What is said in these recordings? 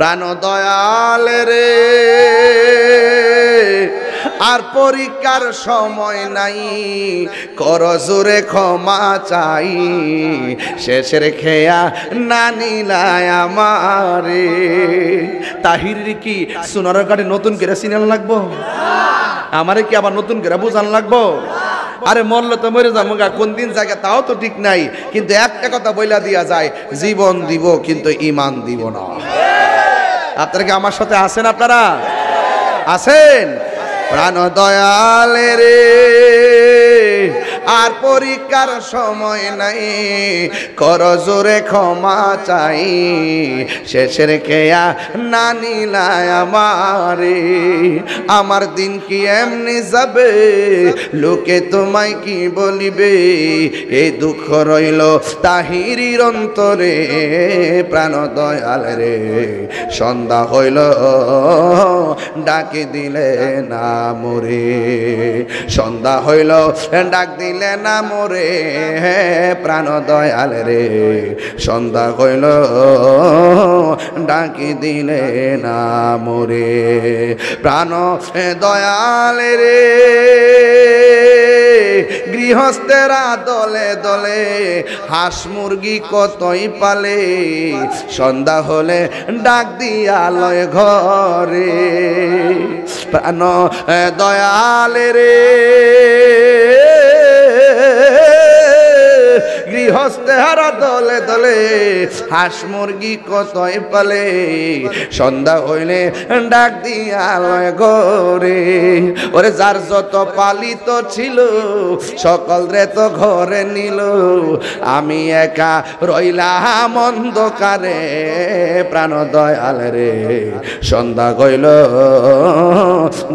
প্রাণ দয়াল রে আর পরীক্ষার সময় নাই, কর জোরে ক্ষমা চাই, শেষের খেয়া না নিলাই আমারে। তাহির কি সোনার কাটে নতুন করে সিনেল লাগবো? আমারে কি আবার নতুন করে বুঝান লাগবো? আরে মরলে তো মরে যাবো, কোন দিন জায়গা তাও তো ঠিক নাই। কিন্তু একটা কথা বইলা দিয়া যায়, জীবন দিব কিন্তু ইমান দিব না। আপনারা কি আমার সাথে আছেন? আপনারা আছেন? প্রাণ দয়াল রে আর পরীক্ষার সময় নাই, কর জোরে ক্ষমা চাই, শেষের খেয়া না নিলাই আমারে। আমার দিন কি এমনি যাবে, লোকে তোমায় কি বলিবে, এই দুঃখ রইল তাহিরির অন্তরে। প্রাণ দয়াল রে সন্ধ্যা হইল ডাকে দিলে না মোরে, সন্ধ্যা হইল ডাক দিলে না মোরে। প্রাণ দয়াল রে সন্ধ্যা হইল ডাকি দিলে না মোরে। প্রাণ দয়াল রে গৃহস্থেরা দলে দলে হাঁস মুরগি কতই পালে, সন্ধ্যা হলে ডাক দিয়া লয় ঘরে। প্রাণ দয়াল রে গৃহস্থেরা দলে দলে হাঁস মুরগি কতই পালে, সন্ধ্যা হইলে ডাক দিয়া লয় ঘরে। ওরে যার যত পালিত ছিল সকল রে তো ঘরে নিল, আমি একা রইলাম অন্ধকারে। প্রাণ দয়াল রে সন্ধ্যা হইল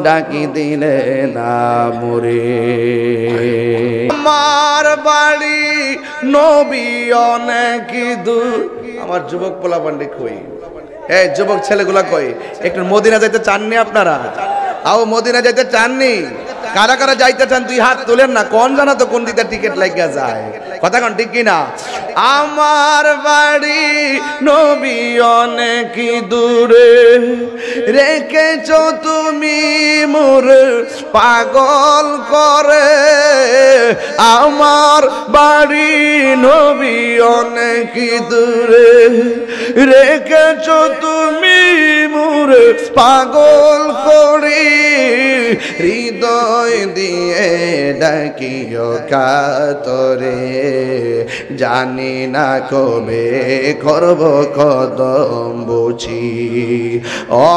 ডাকি দিলে না মোরে। আমার বাড়ি নবী অনেক দূর। আমার যুবক পোলা পান্ডে কই, এই যুবক ছেলেগুলা কই, একটু মদিনা যাইতে চাননি আপনারা? আও মদিনা যাইতে চাননি? কারা কারা যাইতে চান তুই হাত তোলেন না। কোন জানা তো কোন দিকে টিকিট লাগিয়া যায়, কথা কোন ঠিক কিনা? আমার বাড়ি নবী অনেক দূরে, রেখেছ তুমি মোর পাগল করে। আমার বাড়ি নবী অনেক দূরে, রেখেছ তুমি মোর পাগল করে। হৃদয় দিয়ে ডাকিও কাতরে, জানি না কবে করব কদম বুঝি। ও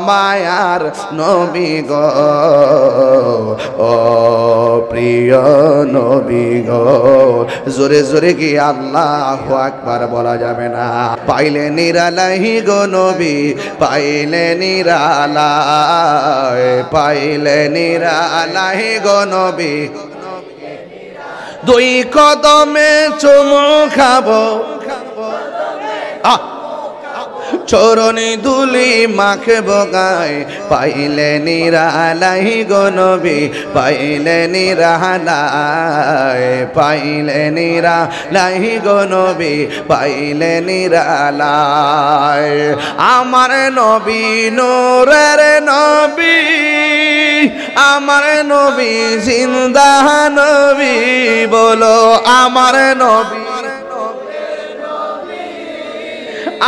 মায়ার নবী গো, ও প্রিয় নবী গো, জোরে জোরে কি আল্লাহু আকবার বলা যাবে না? পাইলে নিরালাই গো নবী, পাইলে নিরালাই, পাইলে নিরালাই গো নবী, দুই কদমে চুমু খাবো, চরণে ধুলি মাখবো গায়। পাইলে নিরালাই গো নবী, পাইলে নিরালাই, পাইলে নিরালাই গো নবী, পাইলে নিরালাই। আমার নবী নূরের নবী, আমার নবী জিন্দা নবী, বলো আমার নবী,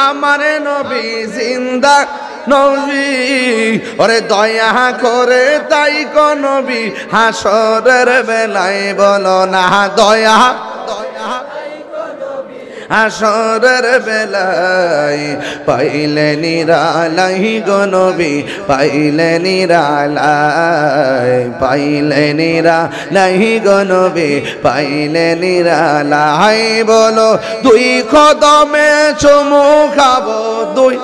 আমার নবী জিন্দা নবী। ওরে দয়া করে তাই কো নবী, হাসরের বেলায় বলো না দয়া, হাসরের বেলায় পাইলে নিরালাই গো নবী, পাইলে নিরালাই, পাইলে নিরালাই গো নবী, পাইলে নিরালাই। বলো দুই কদমে চুমু খাবো, দুই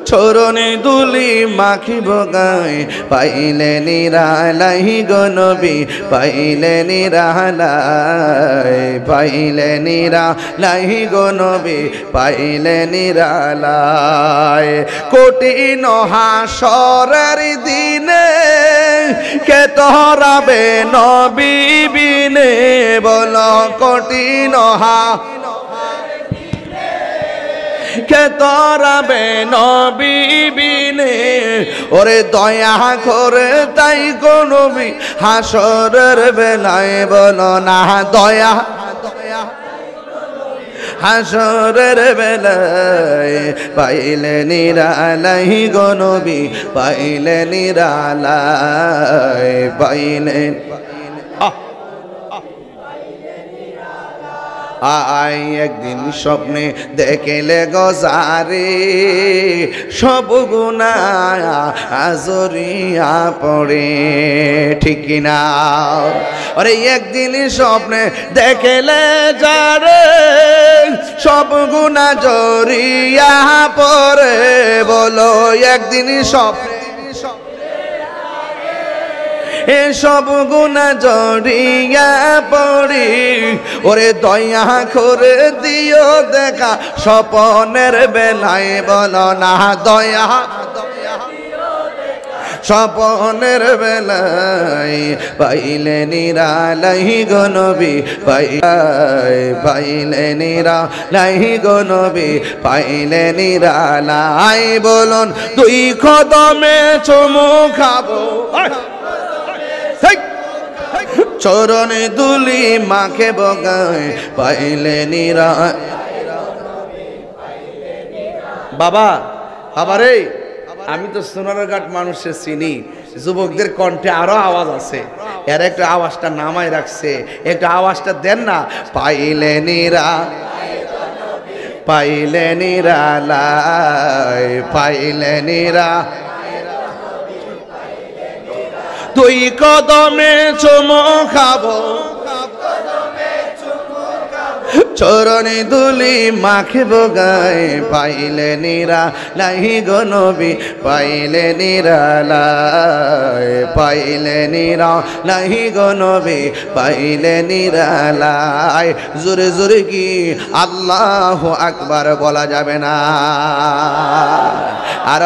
চরণে দুলি মাখিব গায়। পাইলে নিরালাই গো নবী, পাইলে নিরালাই, পাইলে নিরালাই গো নবী, পাইলে নিরালাই। কঠিন হাসরের দিনে কে তোরাবে নবী বিনে, বলো কঠিন কে তরাবে নবী বিনে ওরে দয়া করে তাই গো নবী হাসরের বেলায় বলো না দয়া হাসরের বেলায় পাইলে নিরালাই গো নবী পাইলে নিরালাই পাইলে আই একদিন স্বপ্নে দেখলে গজারে সব গুনাহ আজরিয়া পড়ে ঠিক না আরে একদিন স্বপ্নে দেখলে যারে সব গুনাহ জরিয়া পড়ে বলো একদিন স্বপ্নে এসব গুনাহ জড়িয়া পড়ি ওরে দয়া করে দিও দেখা স্বপনের বেলায় বলো না দয়া স্বপনের বেলায় পাইলে নিরালাই গো নবী পাইলে নিরালাই গো নবী পাইলে নিরালাই বলুন তুই কদমে চুমু খাবো চরণে দুলি মাকে বগায় পাইলে নিরা বাবা বাবারে আমি তো সোনারঘাট মানুষের চিনি যুবকদের কণ্ঠে আরো আওয়াজ আছে এর একটা আওয়াজটা নামায় রাখছে একটা আওয়াজটা দেন না পাইলে নিরা পাইলে নিরালাই পাইলে নিরা তুই কদমে চুমু খাবো চরণে দুলি মাখে বগায় পাইলে নিরালাই গো নবী পাইলে নিরালাই পাইলে নিরালাই গো নবী পাইলে নিরালাই জোরে জোরে কি আল্লাহু আকবার বলা যাবে না আর